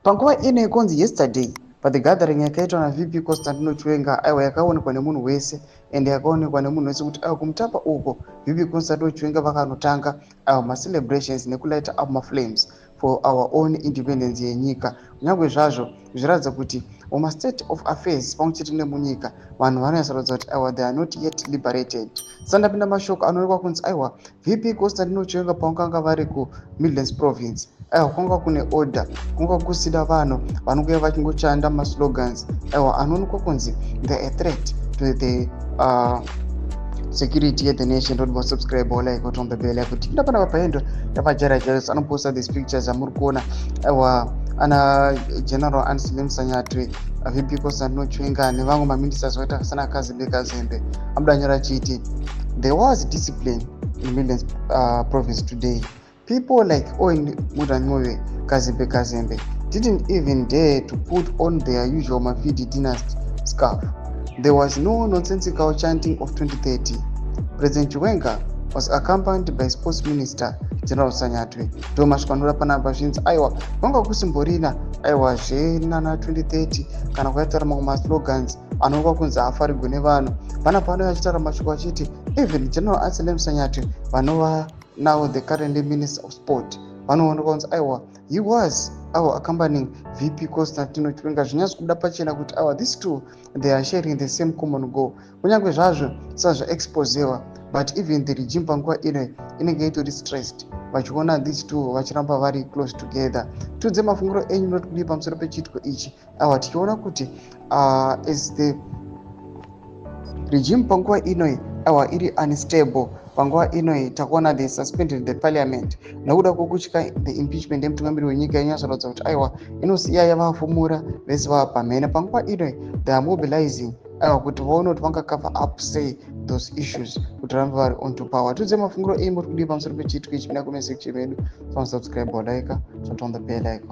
panguva ino ikonzi yesterday the gathering yakaitwa naVP Constantino Chiwenga aiwa yakaonekwa nemunhu wese ende yakaonekwa nemunhu wese kuti aiwa kumutapa uko VP Constantino Chiwenga vakanotanga aiwa macelebrations nekulaita up maflames for our own independence yenyika. Kunyangwe zvazvo zviratidza kuti state of affairs pamwechete nemunyika vanhu vanoyasarodza kuti aiwa they are not yet liberated. Sandapinda mashoko anoonekwa kunzi aiwa VP Constantino Chiwenga paunganga vari kuMidlands province aiwa kwanga kune order, kwanga kusida vanhu vanonge vachingochanda maslogans aiwa anoonekwa kunzi they a threat to the security of the nation. Don't subscribe or like on the bell kuti ndapana paendo tapajara anoposta these pictures amuri kuona aiwa ana general Anselm Sanyatwe VP Constantino Chiwenga nevamwe maministers vaita sana KAZIMBE amudanyora chiti there was discipline in Midlands province today. People like Owen Mudanyove KAZIMBE didn't even dare to put on their usual Mafidi dynasty scarf. There was no nonsensical chanting of 2030. President Chiwenga was accompanied by Sports Minister General Sanyatwe. Thomas Kwanura panapa zvinzi aiwa vanga kusimborina aiwa zvenana 2030 kana kuitaura mamwe slogans anonga kunzi afarigwe nevanhu. Pana pano yachitaura mashoko achiti even General Anselm Sanyatwe vanova now the current Minister of Sport vanoonekwa kunzi aiwa he was accompanying VP Constantino Chiwenga. Zvinyazi kuda pachena kuti these two they are sharing the same common goal. Kunyangwe zvazvo exposewa but even the regime panguva ino inenge itori stressed vachiona these two vachiramba vari close together. Tudze mafungiro enyu noti kudii pamusoro pechiitiko ichi tichiona kuti as the regime panguva ino iri unstable. Panguva ino takuona they suspended the parliament nokuda kwekutya the impeachment yemutungamiri wenyika inyasorodza kuti inosiya yavafumura vese vava pamhene. Panguva ino they are mobilizing kuti vaone kuti vangakava up say those issues kuti rambe vari on to power. Tudze mafungiro enyu muri kudii pamusoro pechiitiko ichi mina comment section medu. Subscribe or like, turn on the bell icon.